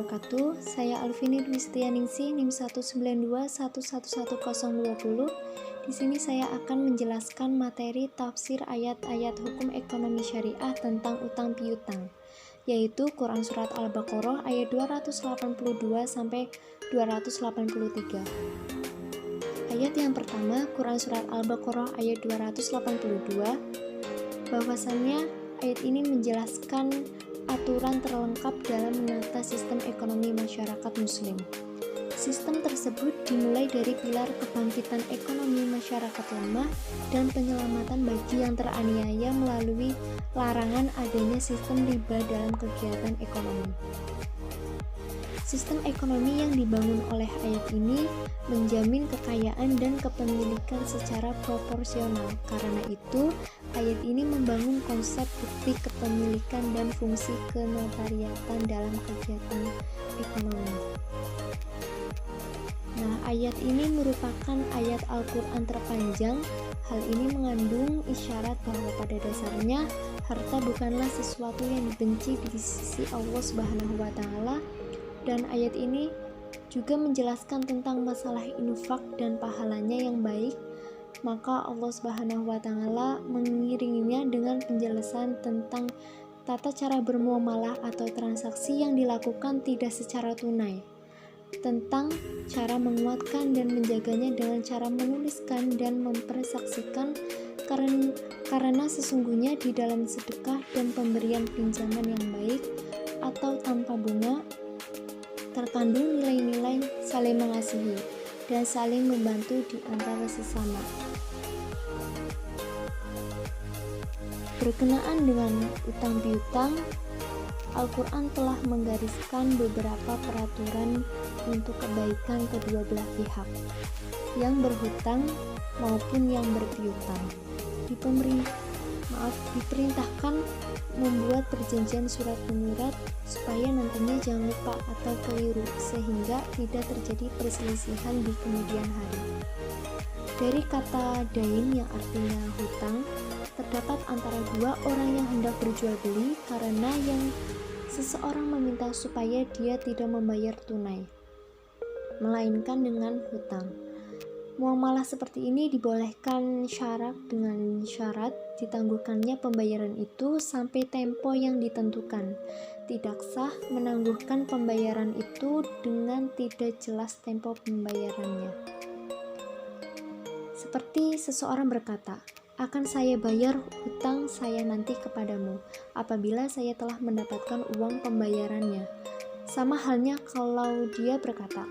wabarakatuh. Saya Alvini Dwistianingsih, NIM 192111020. Di sini saya akan menjelaskan materi tafsir ayat-ayat hukum ekonomi syariah tentang utang piutang, yaitu Quran Surat Al-Baqarah ayat 282 sampai 283. Ayat yang pertama, Quran Surat Al-Baqarah ayat 282, bahwasannya ayat ini menjelaskan aturan terlengkap dalam menata sistem ekonomi masyarakat muslim. Sistem tersebut dimulai dari pilar kebangkitan ekonomi masyarakat lemah dan penyelamatan bagi yang teraniaya melalui larangan adanya sistem riba dalam kegiatan ekonomi. Sistem ekonomi yang dibangun oleh ayat ini menjamin kekayaan dan kepemilikan secara proporsional. Karena itu, ayat ini membangun konsep bukti kepemilikan dan fungsi kenotariatan dalam kegiatan ekonomi. Nah, ayat ini merupakan ayat Al-Quran terpanjang. Hal ini mengandung isyarat bahwa pada dasarnya harta bukanlah sesuatu yang dibenci di sisi Allah Subhanahu wa Ta'ala. Dan ayat ini juga menjelaskan tentang masalah infak dan pahalanya yang baik. Maka Allah Subhanahu wa Ta'ala mengiringinya dengan penjelasan tentang tata cara bermuamalah atau transaksi yang dilakukan tidak secara tunai, tentang cara menguatkan dan menjaganya dengan cara menuliskan dan mempersaksikan, karena sesungguhnya di dalam sedekah dan pemberian pinjaman yang baik atau tanpa bunga terkandung nilai-nilai saling mengasihi dan saling membantu di antara sesama. Berkenaan dengan utang piutang, Al-Quran telah menggariskan beberapa peraturan untuk kebaikan kedua belah pihak, yang berhutang maupun yang berpiutang. Diperintahkan membuat perjanjian surat menyurat supaya nantinya jangan lupa atau keliru, sehingga tidak terjadi perselisihan di kemudian hari. Dari kata dain yang artinya hutang, terdapat antara dua orang yang hendak berjual beli karena yang seseorang meminta supaya dia tidak membayar tunai, melainkan dengan hutang. Muamalah seperti ini dibolehkan syarat dengan syarat ditangguhkannya pembayaran itu sampai tempo yang ditentukan. Tidak sah menangguhkan pembayaran itu dengan tidak jelas tempo pembayarannya. Seperti seseorang berkata, "Akan saya bayar hutang saya nanti kepadamu apabila saya telah mendapatkan uang pembayarannya." Sama halnya kalau dia berkata,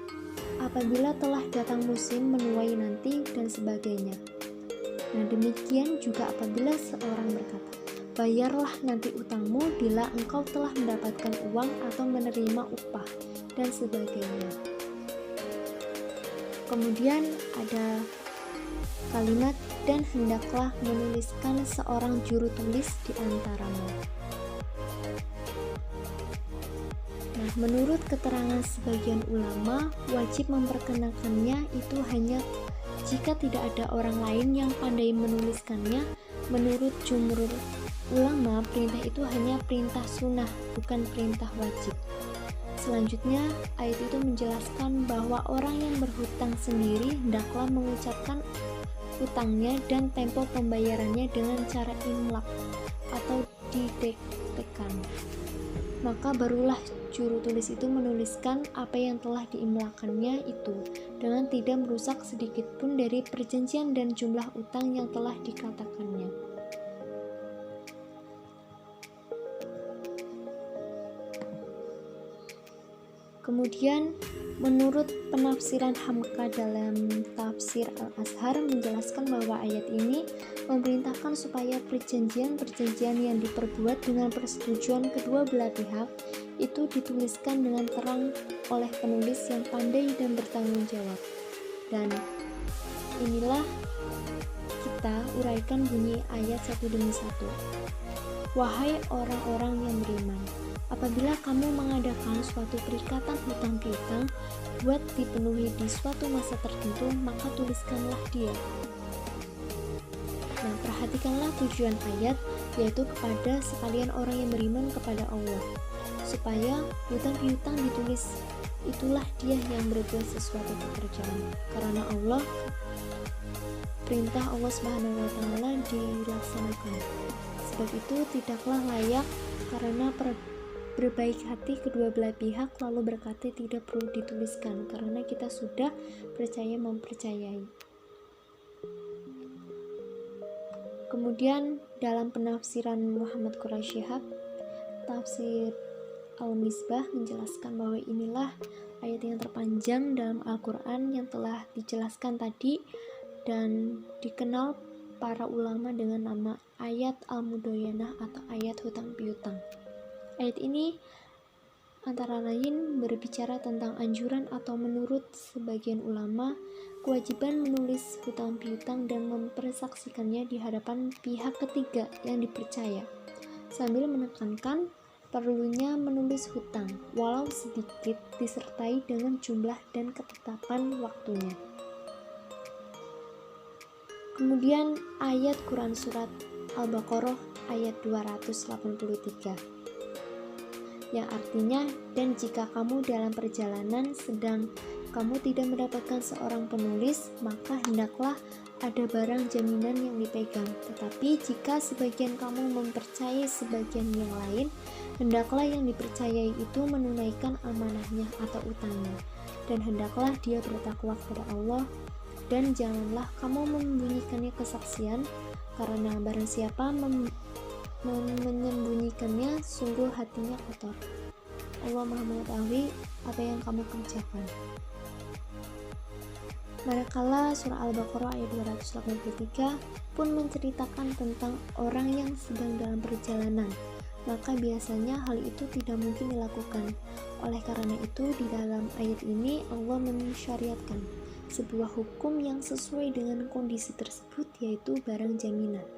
"Apabila telah datang musim menuai nanti," dan sebagainya. Nah, demikian juga apabila seorang berkata, "Bayarlah nanti utangmu bila engkau telah mendapatkan uang atau menerima upah," dan sebagainya. Kemudian ada kalimat, "Dan hendaklah menuliskan seorang juru tulis di antaramu." Nah, menurut keterangan sebagian ulama, wajib memperkenalkannya itu hanya jika tidak ada orang lain yang pandai menuliskannya. Menurut jumhur ulama, perintah itu hanya perintah sunnah, bukan perintah wajib. Selanjutnya, ayat itu menjelaskan bahwa orang yang berhutang sendiri hendaklah mengucapkan hutangnya dan tempo pembayarannya dengan cara imlak atau didektekan. Maka barulah juru tulis itu menuliskan apa yang telah diimlakannya itu dengan tidak merusak sedikit pun dari perjanjian dan jumlah utang yang telah dikatakannya. Kemudian, menurut penafsiran Hamka dalam tafsir Al-Azhar menjelaskan bahwa ayat ini memerintahkan supaya perjanjian-perjanjian yang diperbuat dengan persetujuan kedua belah pihak itu dituliskan dengan terang oleh penulis yang pandai dan bertanggung jawab. Dan inilah kita uraikan bunyi ayat satu demi satu. "Wahai orang-orang yang beriman, apabila kamu mengadakan suatu perikatan hutang piutang buat dipenuhi di suatu masa tertentu, maka tuliskanlah dia." Nah, perhatikanlah tujuan ayat, yaitu kepada sekalian orang yang beriman kepada Allah. supaya hutang piutang ditulis, itulah dia yang berbuat sesuatu pekerjaan. Karena perintah Allah Subhanahu wa taala dilaksanakan. Sebab itu tidaklah layak karena berbaik hati kedua belah pihak lalu berkata tidak perlu dituliskan karena kita sudah mempercayai. Kemudian dalam penafsiran Muhammad Quraisy Shihab, tafsir Al-Misbah menjelaskan bahwa inilah ayat yang terpanjang dalam Al-Quran yang telah dijelaskan tadi dan dikenal para ulama dengan nama ayat Al-Mudayanah atau ayat hutang piutang. Ayat ini antara lain berbicara tentang anjuran atau menurut sebagian ulama kewajiban menulis hutang piutang dan mempersaksikannya di hadapan pihak ketiga yang dipercaya, sambil menekankan perlunya menulis hutang walau sedikit disertai dengan jumlah dan ketetapan waktunya. Kemudian ayat Quran surat Al-Baqarah ayat 283 yang artinya, dan jika kamu dalam perjalanan sedang kamu tidak mendapatkan seorang penulis, maka hendaklah ada barang jaminan yang dipegang. Tetapi jika sebagian kamu mempercayai sebagian yang lain, hendaklah yang dipercayai itu menunaikan amanahnya atau utangnya, dan hendaklah dia bertakwa kepada Allah, dan janganlah kamu membunyikannya kesaksian, karena barang siapa menyembunyikannya sungguh hatinya kotor. Allah Maha mengetahui apa yang kamu kerjakan. Manakala surah Al-Baqarah ayat 283 pun menceritakan tentang orang yang sedang dalam perjalanan, maka biasanya hal itu tidak mungkin dilakukan. Oleh karena itu di dalam ayat ini Allah mensyariatkan sebuah hukum yang sesuai dengan kondisi tersebut, yaitu barang jaminan.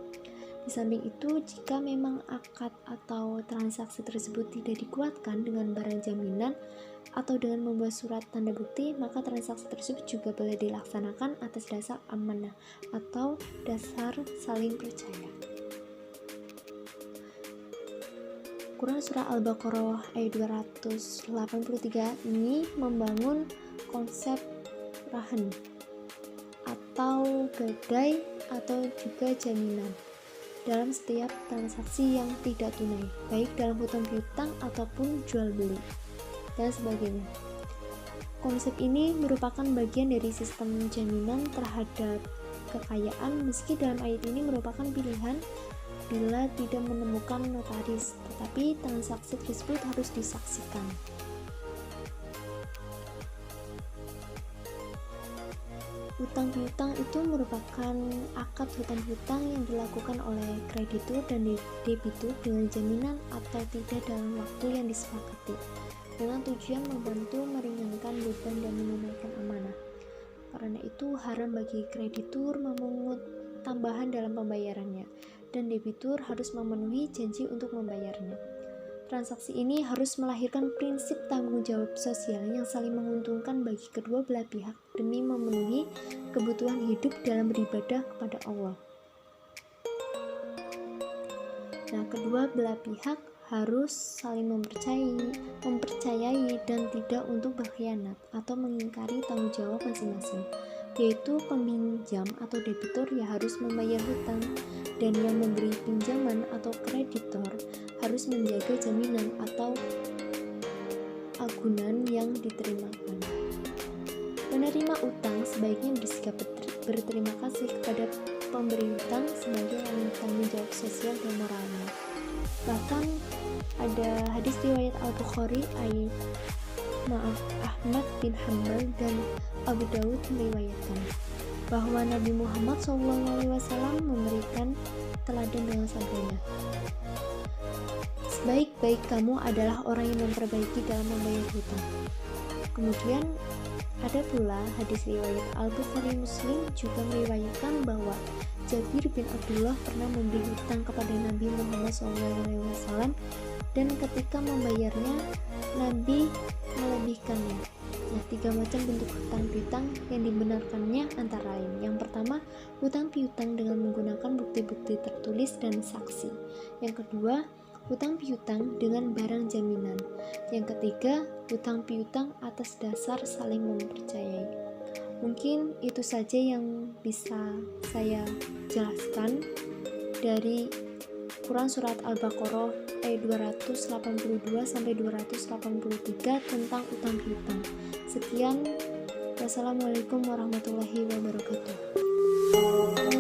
Di samping itu, jika memang akad atau transaksi tersebut tidak dikuatkan dengan barang jaminan atau dengan membuat surat tanda bukti, maka transaksi tersebut juga boleh dilaksanakan atas dasar amanah atau dasar saling percaya. Quran surah Al-Baqarah ayat 283 ini membangun konsep rahan atau gadai atau juga jaminan dalam setiap transaksi yang tidak tunai, baik dalam hutang piutang ataupun jual beli dan sebagainya. Konsep ini merupakan bagian dari sistem jaminan terhadap kekayaan, meski dalam ayat ini merupakan pilihan bila tidak menemukan notaris, tetapi transaksi tersebut harus disaksikan. Hutang piutang itu merupakan akad hutang piutang yang dilakukan oleh kreditur dan debitur dengan jaminan atau tidak dalam waktu yang disepakati, dengan tujuan membantu meringankan beban dan menunaikan amanah. Karena itu haram bagi kreditur memungut tambahan dalam pembayarannya, dan debitur harus memenuhi janji untuk membayarnya. Transaksi ini harus melahirkan prinsip tanggung jawab sosial yang saling menguntungkan bagi kedua belah pihak demi memenuhi kebutuhan hidup dalam beribadah kepada Allah. Nah, kedua belah pihak harus saling mempercayai dan tidak untuk berkhianat atau mengingkari tanggung jawab masing-masing, yaitu peminjam atau debitur yang harus membayar hutang dan yang memberi pinjaman atau kreditor harus menjaga jaminan atau agunan yang diterimakan. Penerima utang sebaiknya bersikap berterima kasih kepada pemberi utang sebagai tanggung jawab sosial dan moralnya. Bahkan ada hadis riwayat Al-Bukhari Ahmad bin Hanbal dan Abu Dawud meriwayatkan bahwa Nabi Muhammad SAW memberikan teladan dengan sabdanya, sebaik-baik kamu adalah orang yang memperbaiki dalam membayar hutang. Kemudian ada pula hadis riwayat Al-Bukhari Muslim juga meriwayatkan bahwa Jabir bin Abdullah pernah memberi hutang kepada Nabi Muhammad SAW dan ketika membayarnya Nabi melebihkannya. Nah, 3 macam bentuk hutang piutang yang dibenarkannya antara lain. Yang pertama, hutang piutang dengan menggunakan bukti-bukti tertulis dan saksi. Yang kedua, hutang piutang dengan barang jaminan. Yang ketiga, hutang piutang atas dasar saling mempercayai. Mungkin itu saja yang bisa saya jelaskan dari Quran Surat Al-Baqarah ayat 282 sampai 283 tentang utang piutang. Sekian, wassalamualaikum warahmatullahi wabarakatuh.